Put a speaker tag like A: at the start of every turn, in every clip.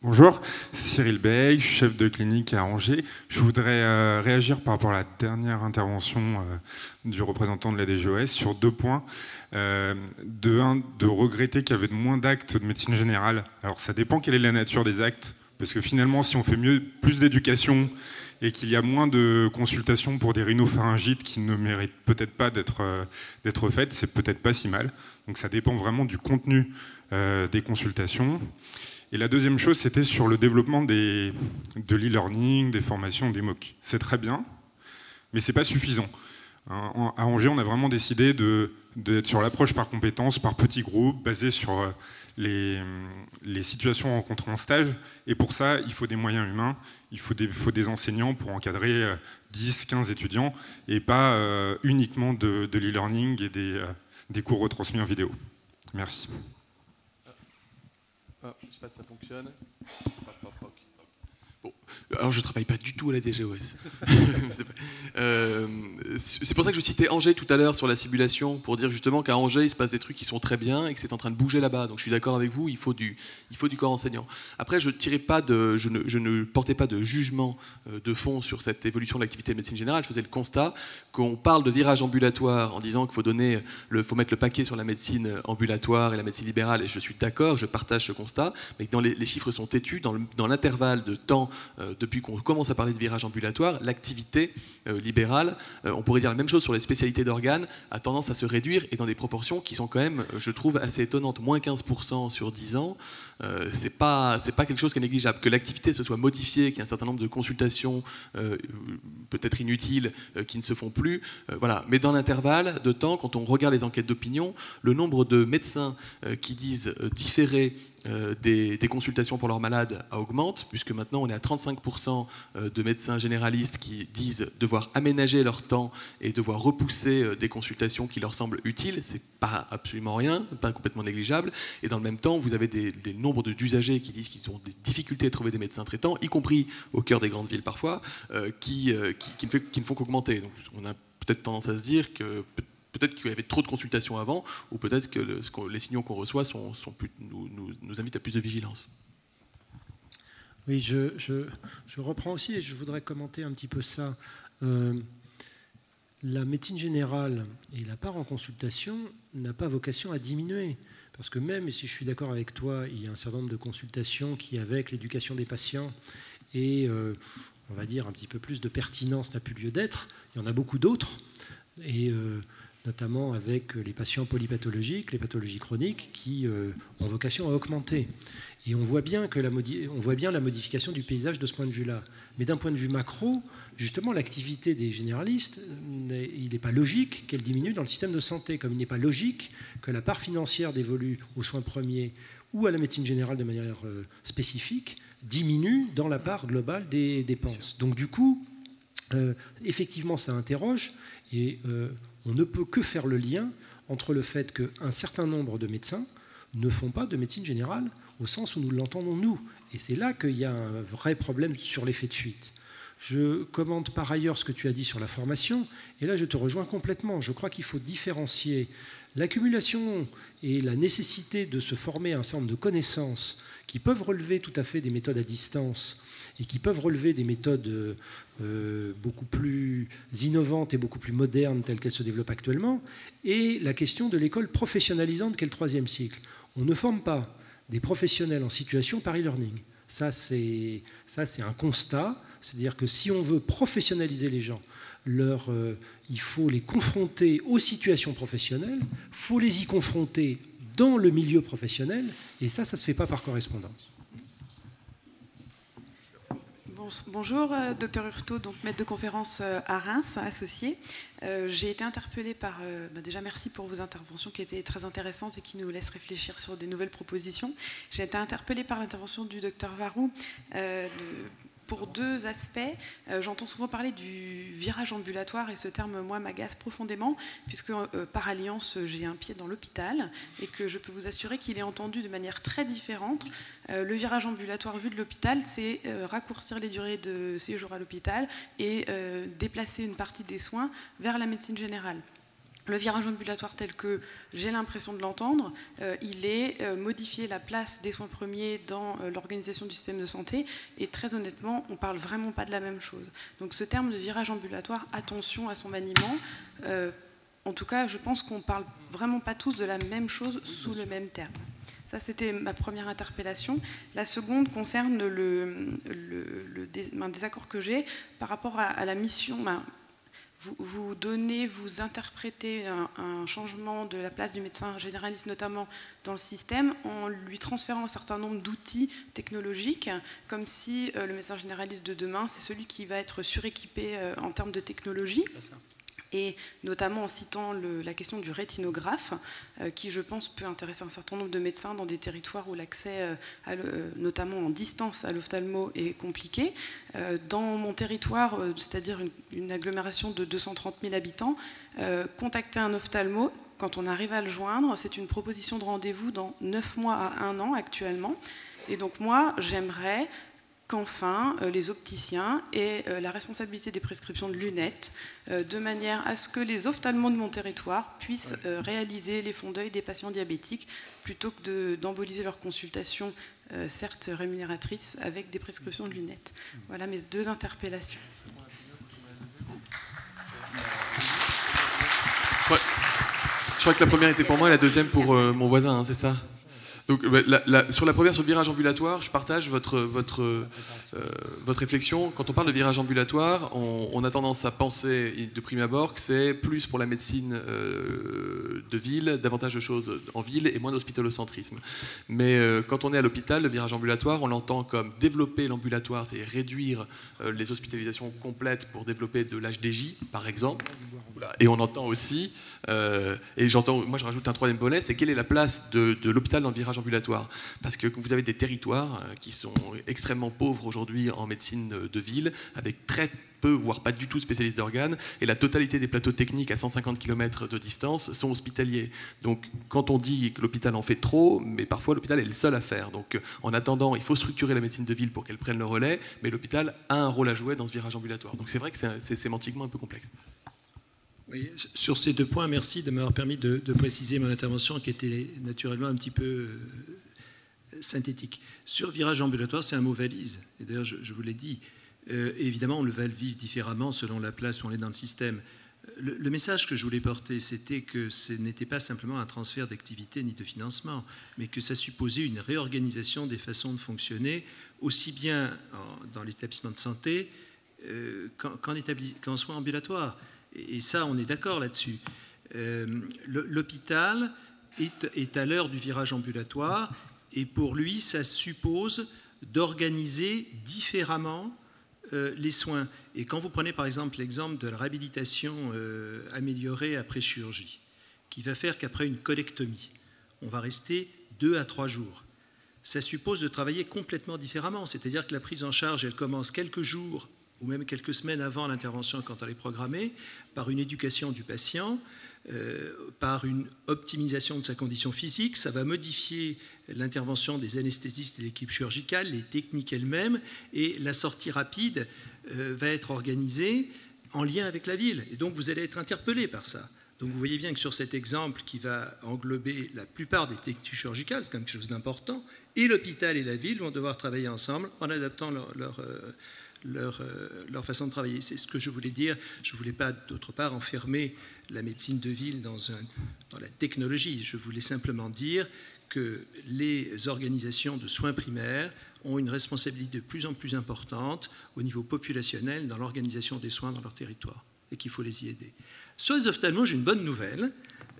A: Bonjour, Cyril Bey, chef de clinique à Angers. Je voudrais réagir par rapport à la dernière intervention du représentant de la DGOS sur 2 points. De regretter qu'il y avait moins d'actes de médecine générale. Alors ça dépend quelle est la nature des actes, parce que finalement si on fait plus d'éducation et qu'il y a moins de consultations pour des rhinopharyngites qui ne méritent peut-être pas d'être faites, c'est peut-être pas si mal. Donc ça dépend vraiment du contenu des consultations. Et la deuxième chose, c'était sur le développement de l'e-learning, des formations, des MOOC. C'est très bien, mais c'est pas suffisant. À Angers, on a vraiment décidé d'être sur l'approche par compétences, par petits groupes, basés sur les situations rencontrées en stage. Et pour ça, il faut des moyens humains, il faut des enseignants pour encadrer 10, 15 étudiants, et pas uniquement de l'e-learning et des cours retransmis en vidéo. Merci.
B: Je ne sais pas si ça fonctionne. Bon, alors je ne travaille pas du tout à la DGOS. C'est pour ça que je citais Angers tout à l'heure sur la simulation, pour dire justement qu'à Angers, il se passe des trucs qui sont très bien et que c'est en train de bouger là-bas. Donc je suis d'accord avec vous, il faut du corps enseignant. Après, je ne portais pas de jugement de fond sur cette évolution de l'activité de médecine générale. Je faisais le constat qu'on parle de virage ambulatoire en disant qu'il faut mettre le paquet sur la médecine ambulatoire et la médecine libérale, et je suis d'accord, je partage ce constat, mais que les chiffres sont têtus, dans l'intervalle de temps depuis qu'on commence à parler de virage ambulatoire, l'activité libérale, on pourrait dire la même chose sur les spécialités d'organes, a tendance à se réduire et dans des proportions qui sont quand même, je trouve, assez étonnantes. Moins 15% sur 10 ans, c'est pas quelque chose qui est négligeable. Que l'activité se soit modifiée, qu'il y ait un certain nombre de consultations peut-être inutiles qui ne se font plus, voilà. Mais dans l'intervalle de temps, quand on regarde les enquêtes d'opinion, le nombre de médecins qui disent différer des consultations pour leurs malades augmente, puisque maintenant on est à 35% de médecins généralistes qui disent devoir aménager leur temps et devoir repousser des consultations qui leur semblent utiles. C'est pas absolument rien, pas complètement négligeable. Et dans le même temps, vous avez des nombres d'usagers qui disent qu'ils ont des difficultés à trouver des médecins traitants, y compris au cœur des grandes villes parfois, qui ne font qu'augmenter. Donc on a peut-être tendance à se dire que peut-être qu'il y avait trop de consultations avant, ou peut-être que les signaux qu'on reçoit nous invitent à plus de vigilance.
C: Oui, je reprends aussi et je voudrais commenter un petit peu ça. La médecine générale et la part en consultation n'a pas vocation à diminuer. Parce que même si je suis d'accord avec toi, il y a un certain nombre de consultations qui, avec l'éducation des patients et, on va dire, un petit peu plus de pertinence n'a plus lieu d'être, il y en a beaucoup d'autres. Et notamment avec les patients polypathologiques, les pathologies chroniques, qui ont vocation à augmenter. Et on voit bien la modification du paysage de ce point de vue-là. Mais d'un point de vue macro, justement, l'activité des généralistes, il n'est pas logique qu'elle diminue dans le système de santé, comme il n'est pas logique que la part financière dévolue aux soins premiers ou à la médecine générale de manière spécifique diminue dans la part globale des dépenses. Donc du coup, effectivement, ça interroge, et on ne peut que faire le lien entre le fait qu'un certain nombre de médecins ne font pas de médecine générale au sens où nous l'entendons nous. Et c'est là qu'il y a un vrai problème sur l'effet de suite. Je commente par ailleurs ce que tu as dit sur la formation, et là je te rejoins complètement. Je crois qu'il faut différencier l'accumulation et la nécessité de se former à un certain nombre de connaissances qui peuvent relever tout à fait des méthodes à distance et qui peuvent relever des méthodes beaucoup plus innovantes et beaucoup plus modernes telles qu'elles se développent actuellement, et la question de l'école professionnalisante qu'est le 3e cycle. On ne forme pas des professionnels en situation par e-learning. Ça, c'est un constat. C'est-à-dire que si on veut professionnaliser les gens, il faut les confronter aux situations professionnelles, il faut les y confronter dans le milieu professionnel, et ça ne se fait pas par correspondance.
D: Bonjour, Dr Hurtaud, donc maître de conférence à Reims, associé. J'ai été interpellée par... déjà, merci pour vos interventions qui étaient très intéressantes et qui nous laissent réfléchir sur des nouvelles propositions. J'ai été interpellée par l'intervention du Dr Varou pour 2 aspects. J'entends souvent parler du virage ambulatoire et ce terme, moi, m'agace profondément puisque par alliance, j'ai un pied dans l'hôpital et que je peux vous assurer qu'il est entendu de manière très différente. Le virage ambulatoire vu de l'hôpital, c'est raccourcir les durées de séjour à l'hôpital et déplacer une partie des soins vers la médecine générale. Le virage ambulatoire tel que j'ai l'impression de l'entendre, il est modifier la place des soins premiers dans l'organisation du système de santé, et très honnêtement, on ne parle vraiment pas de la même chose. Donc ce terme de virage ambulatoire, attention à son maniement. En tout cas, je pense qu'on ne parle vraiment pas tous de la même chose sous le même terme. Ça, c'était ma première interpellation. La seconde concerne un désaccord que j'ai par rapport à la mission. Vous interprétez un changement de la place du médecin généraliste, notamment dans le système, en lui transférant un certain nombre d'outils technologiques, comme si le médecin généraliste de demain, c'est celui qui va être suréquipé en termes de technologie. Et notamment en citant la question du rétinographe, qui, je pense, peut intéresser un certain nombre de médecins dans des territoires où l'accès, notamment en distance, à l'ophtalmo est compliqué. Dans mon territoire, c'est-à-dire une agglomération de 230 000 habitants, contacter un ophtalmo, quand on arrive à le joindre, c'est une proposition de rendez-vous dans 9 mois à 1 an actuellement. Et donc moi, j'aimerais qu'enfin les opticiens aient la responsabilité des prescriptions de lunettes, de manière à ce que les ophtalmos de mon territoire puissent réaliser les fonds d'œil des patients diabétiques, plutôt que d'emboliser leurs consultations, certes rémunératrices, avec des prescriptions de lunettes. Voilà mes 2 interpellations.
B: Je crois que la première était pour moi et la deuxième pour mon voisin, hein, c'est ça? Donc, sur la première, sur le virage ambulatoire, je partage votre réflexion. Quand on parle de virage ambulatoire, on a tendance à penser de prime abord que c'est plus pour la médecine de ville, davantage de choses en ville et moins d'hospitalocentrisme. Mais quand on est à l'hôpital, le virage ambulatoire, on l'entend comme développer l'ambulatoire, c'est réduire les hospitalisations complètes pour développer de l'HDJ, par exemple. Et on entend aussi, et moi je rajoute un 3e volet, c'est quelle est la place de l'hôpital dans le virage ambulatoire. Parce que vous avez des territoires qui sont extrêmement pauvres aujourd'hui en médecine de ville, avec très peu, voire pas du tout spécialistes d'organes, et la totalité des plateaux techniques à 150 km de distance sont hospitaliers. Donc quand on dit que l'hôpital en fait trop, mais parfois l'hôpital est le seul à faire. Donc en attendant, il faut structurer la médecine de ville pour qu'elle prenne le relais, mais l'hôpital a un rôle à jouer dans ce virage ambulatoire. Donc c'est vrai que c'est sémantiquement un peu complexe.
C: Oui, sur ces 2 points, merci de m'avoir permis de préciser mon intervention qui était naturellement un petit peu synthétique. Sur virage ambulatoire, c'est un mot valise. Et d'ailleurs, je vous l'ai dit, évidemment, on le va le vivre différemment selon la place où on est dans le système. Le message que je voulais porter, c'était que ce n'était pas simplement un transfert d'activité ni de financement, mais que ça supposait une réorganisation des façons de fonctionner, aussi bien dans l'établissement de santé qu'en soins ambulatoires. Et ça, on est d'accord là-dessus. L'hôpital est à l'heure du virage ambulatoire, et pour lui, ça suppose d'organiser différemment les soins. Et quand vous prenez par exemple l'exemple de la réhabilitation améliorée après chirurgie, qui va faire qu'après une colectomie, on va rester 2 à 3 jours. Ça suppose de travailler complètement différemment, c'est-à-dire que la prise en charge, elle commence quelques jours ou même quelques semaines avant l'intervention quand elle est programmée, par une éducation du patient, par une optimisation de sa condition physique. Ça va modifier l'intervention des anesthésistes et de l'équipe chirurgicale, les techniques elles-mêmes, et la sortie rapide va être organisée en lien avec la ville. Et donc vous allez être interpellé par ça. Donc vous voyez bien que sur cet exemple qui va englober la plupart des techniques chirurgicales, c'est quand même quelque chose d'important, et l'hôpital et la ville vont devoir travailler ensemble en adaptant leur façon de travailler. C'est ce que je voulais dire. Je ne voulais pas, d'autre part, enfermer la médecine de ville dans la technologie. Je voulais simplement dire que les organisations de soins primaires ont une responsabilité de plus en plus importante au niveau populationnel dans l'organisation des soins dans leur territoire et qu'il faut les y aider. Sur les ophtalmos, j'ai une bonne nouvelle.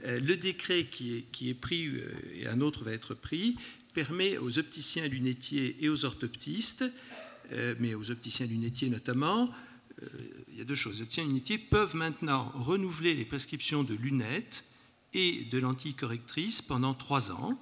C: Le décret qui est pris, et un autre va être pris, permet aux opticiens lunetiers et aux orthoptistes, mais aux opticiens lunetiers notamment, il y a 2 choses. Les opticiens lunetiers peuvent maintenant renouveler les prescriptions de lunettes et de lentilles correctrices pendant 3 ans,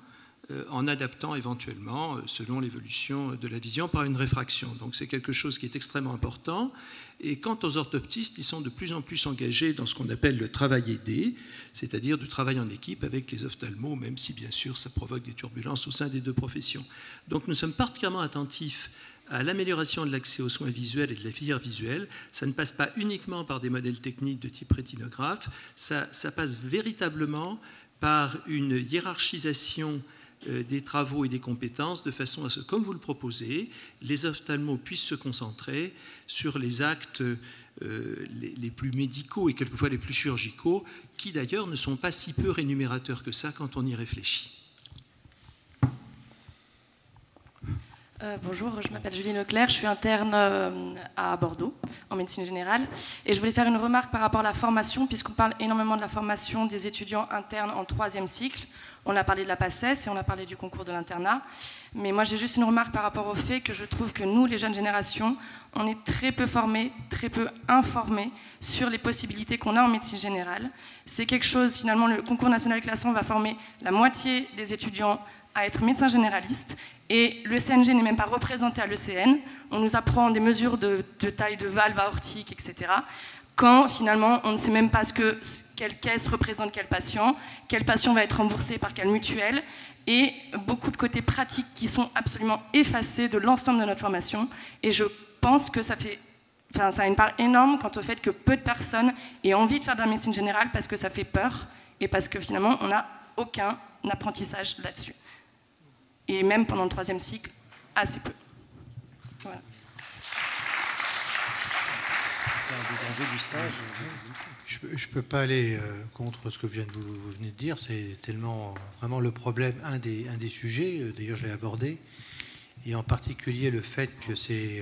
C: en adaptant éventuellement, selon l'évolution de la vision, par une réfraction. Donc c'est quelque chose qui est extrêmement important. Et quant aux orthoptistes, ils sont de plus en plus engagés dans ce qu'on appelle le travail aidé, c'est-à-dire du travail en équipe avec les ophtalmos, même si bien sûr ça provoque des turbulences au sein des 2 professions. Donc nous sommes particulièrement attentifs
E: à l'amélioration de l'accès aux soins visuels et de la filière visuelle. Ça ne passe pas uniquement par des modèles techniques de type rétinographe, ça passe véritablement par une hiérarchisation des travaux et des compétences de façon à ce que, comme vous le proposez, les ophtalmos puissent se concentrer sur les actes les plus médicaux et quelquefois les plus chirurgicaux, qui d'ailleurs ne sont pas si peu rémunérateurs que ça quand on y réfléchit.
F: Bonjour, je m'appelle Julie Leclerc, je suis interne à Bordeaux, en médecine générale. Et je voulais faire une remarque par rapport à la formation, puisqu'on parle énormément de la formation des étudiants internes en 3e cycle. On a parlé de la PACES et on a parlé du concours de l'internat. Mais moi, j'ai juste une remarque par rapport au fait que je trouve que nous, les jeunes générations, on est très peu formés, très peu informés sur les possibilités qu'on a en médecine générale. C'est quelque chose, finalement, le concours national classant va former la moitié des étudiants à être médecins généralistes. Et le CNG n'est même pas représenté à l'ECN. On nous apprend des mesures de taille de valve aortique, etc. Quand finalement on ne sait même pas quelle caisse représente quel patient va être remboursé par quelle mutuelle, et beaucoup de côtés pratiques qui sont absolument effacés de l'ensemble de notre formation. Et je pense que ça a une part énorme quant au fait que peu de personnes aient envie de faire de la médecine générale parce que ça fait peur et parce que finalement on n'a aucun apprentissage là-dessus. Et même pendant le 3e cycle, assez peu. Voilà.
C: C'est un des enjeux du stage.
G: Je ne peux pas aller contre ce que vous venez de dire. C'est tellement vraiment le problème, un des sujets, d'ailleurs je l'ai abordé, et en particulier le fait que c'est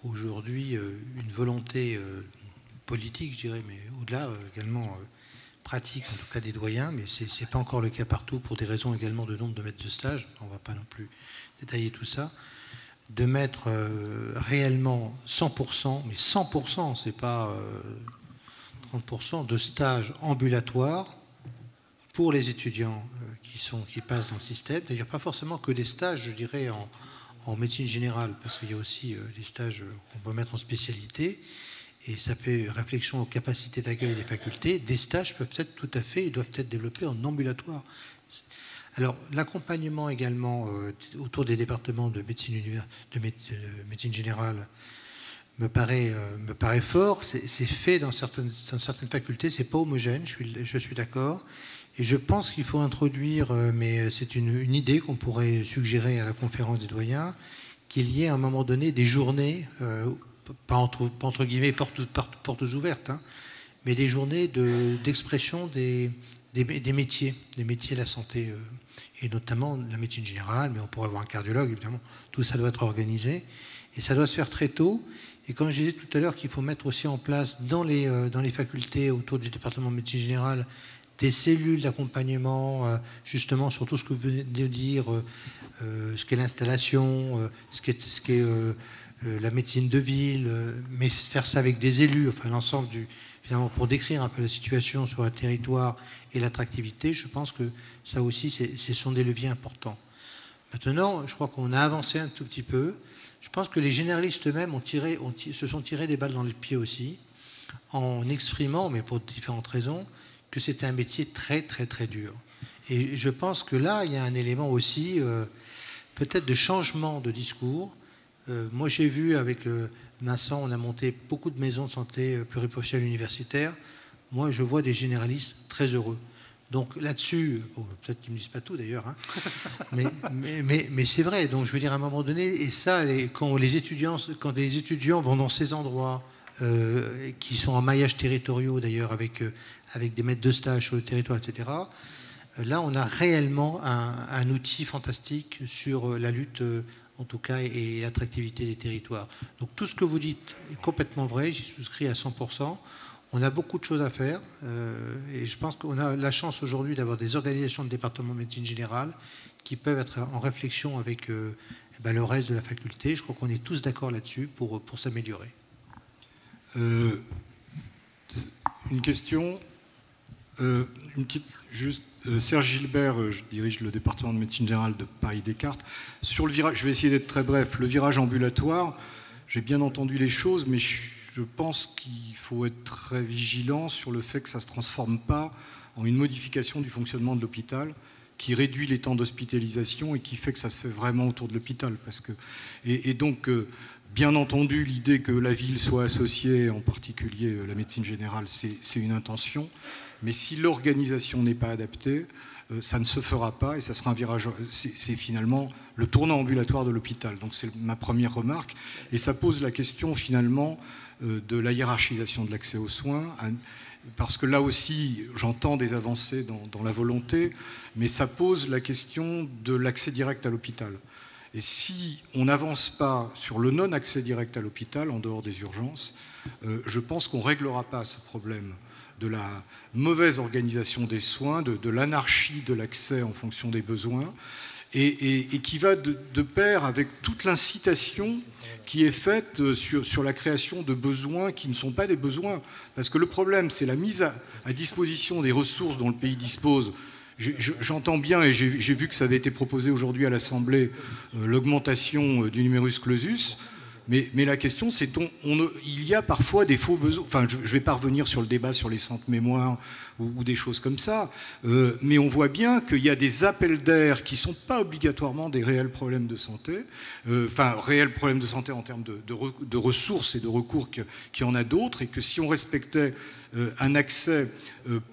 G: aujourd'hui une volonté politique, je dirais, mais au-delà également pratique, en tout cas des doyens, mais ce n'est pas encore le cas partout pour des raisons également de nombre de maîtres de stage. On ne va pas non plus détailler tout ça. De mettre réellement 100%, mais 100%, ce n'est pas 30% de stages ambulatoires pour les étudiants qui passent dans le système. D'ailleurs, pas forcément que des stages, je dirais, en médecine générale, parce qu'il y a aussi des stages qu'on peut mettre en spécialité. Et ça fait réflexion aux capacités d'accueil des facultés. Des stages peuvent être tout à fait, et doivent être développés en ambulatoire. Alors, l'accompagnement également autour des départements de médecine générale me paraît fort. C'est fait dans certaines facultés, c'est pas homogène, je suis d'accord. Et je pense qu'il faut introduire, mais c'est une idée qu'on pourrait suggérer à la conférence des doyens, qu'il y ait à un moment donné des journées, pas entre guillemets portes ouvertes, hein, mais des journées d'expression des métiers de la santé, et notamment de la médecine générale, mais on pourrait avoir un cardiologue, évidemment. Tout ça doit être organisé, et ça doit se faire très tôt. Et comme je disais tout à l'heure qu'il faut mettre aussi en place dans les facultés autour du département de médecine générale des cellules d'accompagnement, justement sur tout ce que vous venez de dire, ce qu'est l'installation, ce qu'est la médecine de ville, mais faire ça avec des élus, enfin l'ensemble finalement, pour décrire un peu la situation sur un territoire et l'attractivité. Je pense que ça aussi, ce sont des leviers importants. Maintenant, je crois qu'on a avancé un tout petit peu. Je pense que les généralistes eux-mêmes se sont tirés des balles dans les pieds aussi, en exprimant, mais pour différentes raisons, que c'était un métier très très très dur. Et je pense que là, il y a un élément aussi peut-être de changement de discours. Moi, j'ai vu avec Vincent, on a monté beaucoup de maisons de santé pluriprofessionnelles universitaires. Moi, je vois des généralistes très heureux. Donc là-dessus, peut-être qu'ils ne me disent pas tout d'ailleurs, hein, mais c'est vrai. Donc je veux dire à un moment donné, et ça, quand les étudiants vont dans ces endroits qui sont en maillage territoriaux d'ailleurs, avec des maîtres de stage sur le territoire, etc., là on a réellement un outil fantastique sur la lutte, en tout cas, et l'attractivité des territoires. Donc tout ce que vous dites est complètement vrai, j'y souscris à 100%. On a beaucoup de choses à faire, et je pense qu'on a la chance aujourd'hui d'avoir des organisations de département de médecine générale qui peuvent être en réflexion avec le reste de la faculté. Je crois qu'on est tous d'accord là-dessus pour s'améliorer.
H: Une question, juste. Serge Gilbert, je dirige le département de médecine générale de Paris-Descartes. Sur le virage, je vais essayer d'être très bref, le virage ambulatoire, j'ai bien entendu les choses, mais je pense qu'il faut être très vigilant sur le fait que ça ne se transforme pas en une modification du fonctionnement de l'hôpital, qui réduit les temps d'hospitalisation et qui fait que ça se fait vraiment autour de l'hôpital. Et donc, bien entendu, l'idée que la ville soit associée, en particulier la médecine générale, c'est une intention. Mais si l'organisation n'est pas adaptée, ça ne se fera pas et ça sera un virage. C'est finalement le tournant ambulatoire de l'hôpital. Donc c'est ma première remarque. Et ça pose la question finalement de la hiérarchisation de l'accès aux soins. Parce que là aussi, j'entends des avancées dans la volonté, mais ça pose la question de l'accès direct à l'hôpital. Et si on n'avance pas sur le non-accès direct à l'hôpital, en dehors des urgences, je pense qu'on ne réglera pas ce problème de la mauvaise organisation des soins, de l'anarchie de l'accès en fonction des besoins, et qui va de pair avec toute l'incitation qui est faite sur la création de besoins qui ne sont pas des besoins. Parce que le problème, c'est la mise à disposition des ressources dont le pays dispose. J'entends bien, et j'ai vu que ça avait été proposé aujourd'hui à l'Assemblée, l'augmentation du numerus clausus. Mais la question, c'est il y a parfois des faux besoins. Enfin, je ne vais pas revenir sur le débat sur les centres mémoire ou des choses comme ça, mais on voit bien qu'il y a des appels d'air qui ne sont pas obligatoirement des réels problèmes de santé, réels problèmes de santé en termes de ressources et de recours qu'il y en a d'autres, et que si on respectait un accès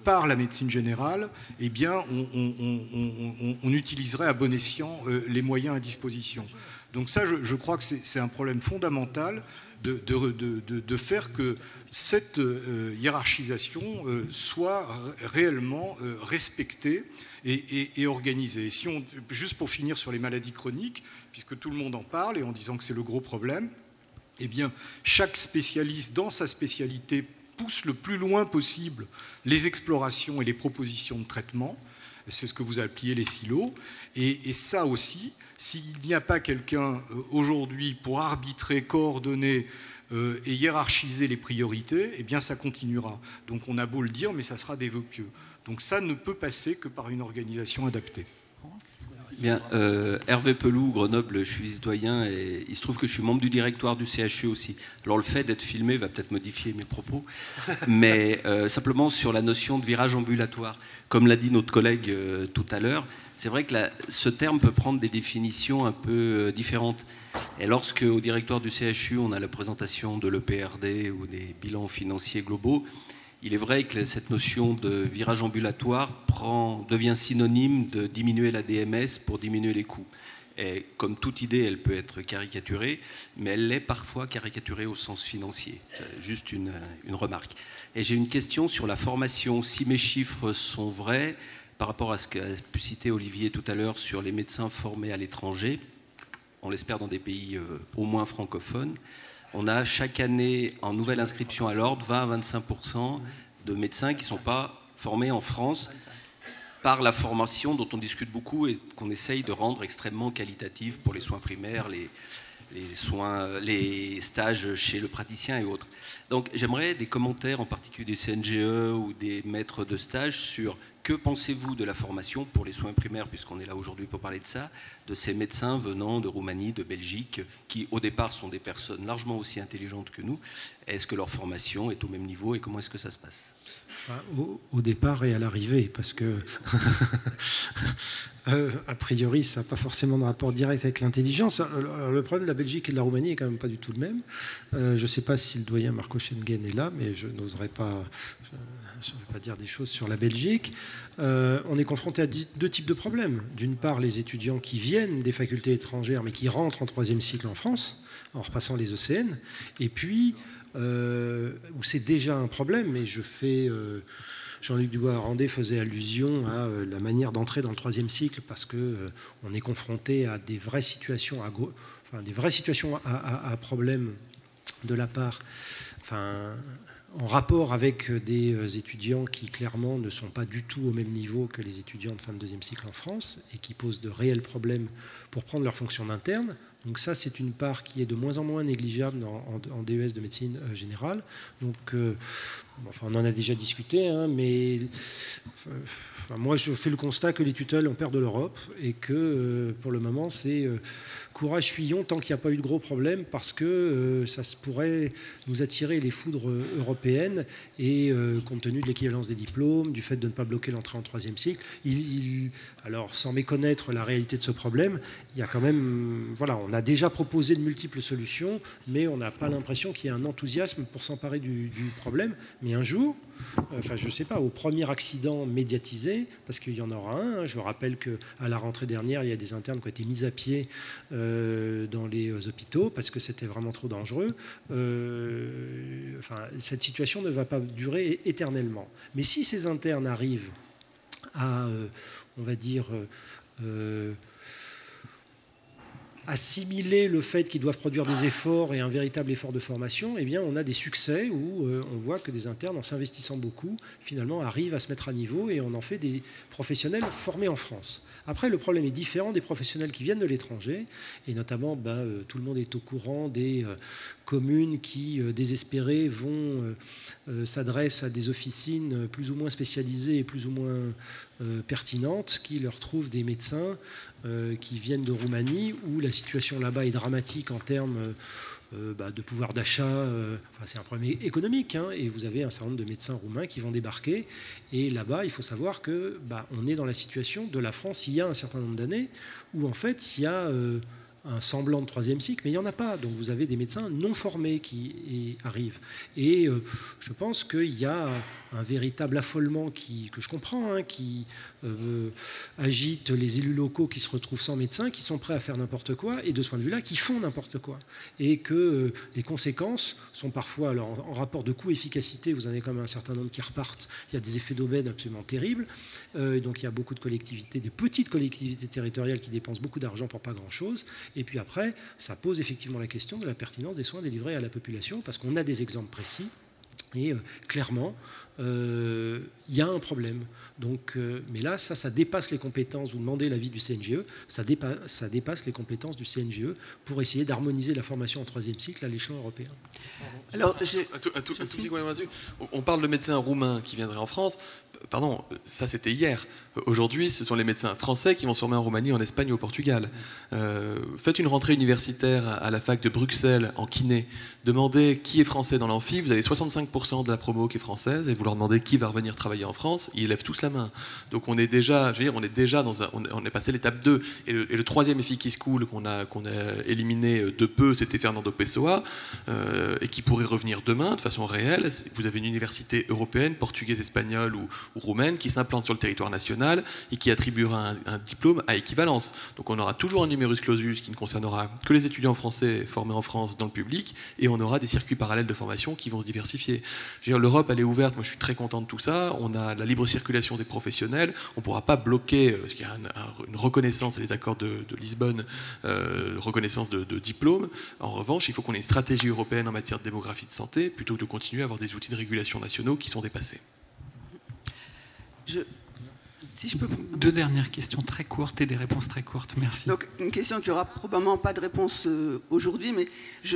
H: par la médecine générale, eh bien, on utiliserait à bon escient les moyens à disposition. Donc ça, je crois que c'est un problème fondamental de faire que cette hiérarchisation soit réellement respectée et organisée. Et si juste pour finir sur les maladies chroniques, puisque tout le monde en parle et en disant que c'est le gros problème, eh bien, chaque spécialiste dans sa spécialité pousse le plus loin possible les explorations et les propositions de traitement. C'est ce que vous appeliez les silos. Et ça aussi, s'il n'y a pas quelqu'un aujourd'hui pour arbitrer, coordonner et hiérarchiser les priorités, eh bien ça continuera. Donc on a beau le dire, mais ça sera des vœux pieux. Donc ça ne peut passer que par une organisation adaptée.
I: Bien, Hervé Peloux, Grenoble, je suis citoyen et il se trouve que je suis membre du directoire du CHU aussi. Alors le fait d'être filmé va peut-être modifier mes propos, mais simplement sur la notion de virage ambulatoire. Comme l'a dit notre collègue tout à l'heure, c'est vrai que ce terme peut prendre des définitions un peu différentes. Et lorsque au directoire du CHU, on a la présentation de l'EPRD ou des bilans financiers globaux, il est vrai que cette notion de virage ambulatoire devient synonyme de diminuer la DMS pour diminuer les coûts. Et comme toute idée, elle peut être caricaturée, mais elle l'est parfois caricaturée au sens financier. Juste une remarque. Et j'ai une question sur la formation. Si mes chiffres sont vrais, par rapport à ce qu'a pu citer Olivier tout à l'heure sur les médecins formés à l'étranger, on l'espère dans des pays au moins francophones, on a chaque année en nouvelle inscription à l'ordre 20 à 25% de médecins qui ne sont pas formés en France par la formation dont on discute beaucoup et qu'on essaye de rendre extrêmement qualitative pour les soins primaires, les stages chez le praticien et autres. Donc j'aimerais des commentaires en particulier des CNGE ou des maîtres de stage sur que pensez-vous de la formation pour les soins primaires, puisqu'on est là aujourd'hui pour parler de ça, de ces médecins venant de Roumanie, de Belgique, qui au départ sont des personnes largement aussi intelligentes que nous. Est-ce que leur formation est au même niveau et comment est-ce que ça se passe ?
C: Enfin, au départ et à l'arrivée, parce que a priori, ça n'a pas forcément de rapport direct avec l'intelligence. Le problème de la Belgique et de la Roumanie est quand même pas du tout le même. Je ne sais pas si le doyen Marco Schengen est là, mais je n'oserais pas... Je ne vais pas dire des choses sur la Belgique. On est confronté à deux types de problèmes. D'une part, les étudiants qui viennent des facultés étrangères, mais qui rentrent en troisième cycle en France, en repassant les ECN. Et puis, où c'est déjà un problème, mais Jean-Luc Dubois-Arandé faisait allusion à la manière d'entrer dans le troisième cycle, parce qu'on est confronté à des vraies situations à problème de la part... en rapport avec des étudiants qui clairement ne sont pas du tout au même niveau que les étudiants de fin de deuxième cycle en France et qui posent de réels problèmes pour prendre leur fonction d'interne. Donc ça, c'est une part qui est de moins en moins négligeable en DES de médecine générale. Donc, on en a déjà discuté, hein, mais moi, je fais le constat que les tutelles ont peur de l'Europe et que, pour le moment, c'est courage fuyons tant qu'il n'y a pas eu de gros problèmes, parce que ça pourrait nous attirer les foudres européennes et compte tenu de l'équivalence des diplômes, du fait de ne pas bloquer l'entrée en troisième cycle, alors sans méconnaître la réalité de ce problème, il y a quand même, voilà, on a déjà proposé de multiples solutions, mais on n'a pas l'impression qu'il y ait un enthousiasme pour s'emparer du problème. Mais un jour, je ne sais pas, au premier accident médiatisé, parce qu'il y en aura un, je rappelle qu'à la rentrée dernière, il y a des internes qui ont été mis à pied dans les hôpitaux parce que c'était vraiment trop dangereux. Cette situation ne va pas durer éternellement. Mais si ces internes arrivent à, on va dire, assimiler le fait qu'ils doivent produire des efforts et un véritable effort de formation, eh bien, on a des succès où on voit que des internes, en s'investissant beaucoup, finalement arrivent à se mettre à niveau et on en fait des professionnels formés en France. Après, le problème est différent des professionnels qui viennent de l'étranger, et notamment, tout le monde est au courant des communes qui, désespérées, s'adressent à des officines plus ou moins spécialisées et plus ou moins pertinentes, qui leur trouvent des médecins qui viennent de Roumanie, où la situation là-bas est dramatique en termes de pouvoir d'achat. C'est un problème économique, hein, et vous avez un certain nombre de médecins roumains qui vont débarquer. Et là-bas, il faut savoir que on est dans la situation de la France il y a un certain nombre d'années, où en fait il y a un semblant de troisième cycle, mais il n'y en a pas. Donc vous avez des médecins non formés qui arrivent. Et je pense qu'il y a un véritable affolement que je comprends, hein, qui agite les élus locaux qui se retrouvent sans médecin, qui sont prêts à faire n'importe quoi, et de ce point de vue-là, qui font n'importe quoi. Et que les conséquences sont parfois, alors en rapport de coût-efficacité, vous en avez quand même un certain nombre qui repartent. Il y a des effets d'aubaine absolument terribles. Donc il y a beaucoup de collectivités, des petites collectivités territoriales qui dépensent beaucoup d'argent pour pas grand-chose. Et puis après, ça pose effectivement la question de la pertinence des soins délivrés à la population, parce qu'on a des exemples précis. Et clairement, il y a un problème. Donc, mais là, ça dépasse les compétences. Vous demandez l'avis du CNGE, ça dépasse les compétences du CNGE pour essayer d'harmoniser la formation en troisième cycle à l'échelon européen.
B: Alors, un tout petit point là-dessus. On parle de médecins roumains qui viendraient en France. Pardon, ça c'était hier. Aujourd'hui, ce sont les médecins français qui vont se former en Roumanie, en Espagne ou au Portugal. Faites une rentrée universitaire à la fac de Bruxelles en kiné. Demandez qui est français dans l'amphi. Vous avez 65% de la promo qui est française et vous leur demandez qui va revenir travailler en France. Ils lèvent tous la main. Donc on est déjà, on est passé l'étape 2. Et le troisième EFIC School qu'on a éliminé de peu, c'était Fernando Pessoa, et qui pourrait revenir demain de façon réelle. Vous avez une université européenne, portugaise, espagnole ou roumaine qui s'implante sur le territoire national et qui attribuera un diplôme à équivalence. Donc on aura toujours un numerus clausus qui ne concernera que les étudiants français formés en France dans le public, et on aura des circuits parallèles de formation qui vont se diversifier. L'Europe, elle est ouverte, moi je suis très content de tout ça, on a la libre circulation des professionnels, on ne pourra pas bloquer, parce qu'il y a une reconnaissance, les accords de Lisbonne, reconnaissance de diplôme. En revanche, il faut qu'on ait une stratégie européenne en matière de démographie de santé, plutôt que de continuer à avoir des outils de régulation nationaux qui sont dépassés.
J: Si je peux...
K: Deux dernières questions très courtes et des réponses très courtes. Merci.
J: Donc, une question qui n'aura probablement pas de réponse aujourd'hui, mais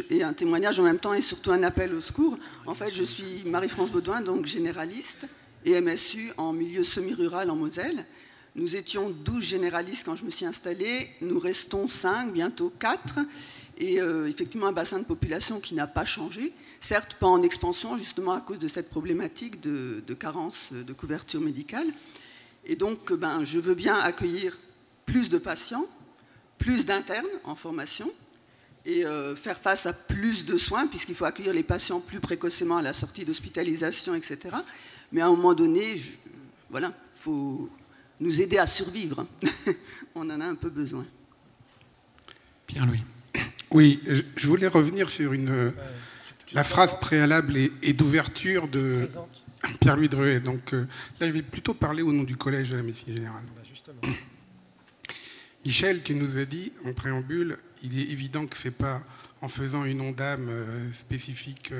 J: et un témoignage en même temps et surtout un appel au secours. En fait, je suis Marie-France Baudouin, donc généraliste et MSU en milieu semi-rural en Moselle. Nous étions 12 généralistes quand je me suis installée. Nous restons 5, bientôt 4. Et effectivement, un bassin de population qui n'a pas changé. Certes, pas en expansion, justement à cause de cette problématique de carence de couverture médicale. Et donc, je veux bien accueillir plus de patients, plus d'internes en formation, et faire face à plus de soins, puisqu'il faut accueillir les patients plus précocement à la sortie d'hospitalisation, etc. Mais à un moment donné, il faut nous aider à survivre. On en a un peu besoin.
K: Pierre-Louis.
L: Oui, je voulais revenir sur la phrase préalable et d'ouverture de Pierre-Louis Druet. Donc là, je vais plutôt parler au nom du Collège de la médecine générale. Michel, tu nous as dit en préambule, il est évident que ce n'est pas en faisant une ONDAM spécifique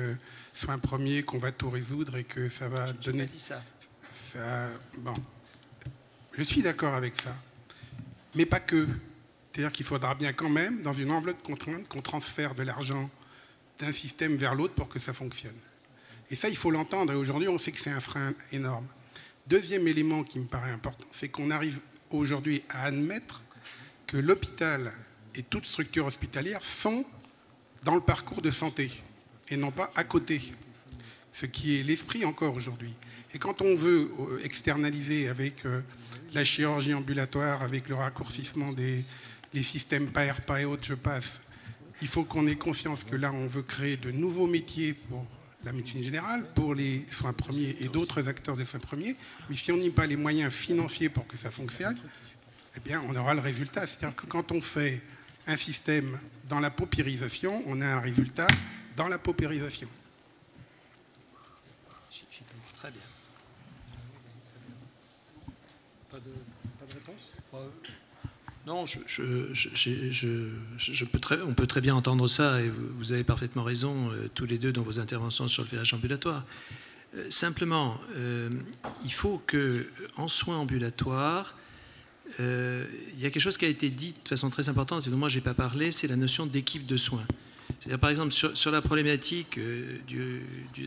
L: soins premiers qu'on va tout résoudre et que ça va donner... Bon. Je suis d'accord avec ça, mais pas que. C'est-à-dire qu'il faudra bien quand même, dans une enveloppe contrainte, qu'on transfère de l'argent d'un système vers l'autre pour que ça fonctionne. Et ça, il faut l'entendre. Et aujourd'hui, on sait que c'est un frein énorme. Deuxième élément qui me paraît important, c'est qu'on arrive aujourd'hui à admettre que l'hôpital et toute structure hospitalière sont dans le parcours de santé et non pas à côté. Ce qui est l'esprit encore aujourd'hui. Et quand on veut externaliser avec la chirurgie ambulatoire, avec le raccourcissement des systèmes PAERPA et autres, je passe, il faut qu'on ait conscience que là, on veut créer de nouveaux métiers pour la médecine générale, pour les soins premiers et d'autres acteurs des soins premiers. Mais si on n'y a pas les moyens financiers pour que ça fonctionne, eh bien, on aura le résultat. C'est-à-dire que quand on fait un système dans la paupérisation, on a un résultat dans la paupérisation.
E: Très bien.
C: Pas de réponse ?
E: Non, on peut très bien entendre ça, et vous avez parfaitement raison, tous les deux, dans vos interventions sur le virage ambulatoire. Simplement, il faut qu'en soins ambulatoires, il y a quelque chose qui a été dit de façon très importante, et dont moi je n'ai pas parlé, c'est la notion d'équipe de soins. C'est-à-dire, par exemple, sur la problématique de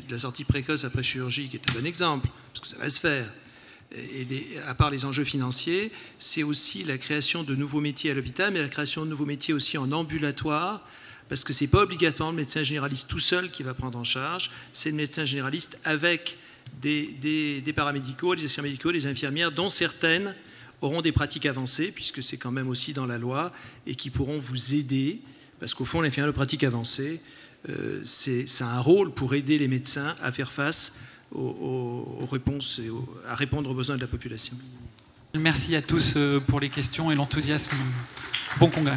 E: la sortie précoce après chirurgie, qui est un bon exemple, parce que ça va se faire, et à part les enjeux financiers, c'est aussi la création de nouveaux métiers à l'hôpital, mais la création de nouveaux métiers aussi en ambulatoire, parce que ce n'est pas obligatoirement le médecin généraliste tout seul qui va prendre en charge, c'est le médecin généraliste avec des paramédicaux, des assistants médicaux, des infirmières, dont certaines auront des pratiques avancées, puisque c'est quand même aussi dans la loi, et qui pourront vous aider, parce qu'au fond, l'infirmière de pratique avancée, ça a un rôle pour aider les médecins à faire face aux réponses et à répondre aux besoins de la population.
K: Merci à tous pour les questions et l'enthousiasme. Bon congrès.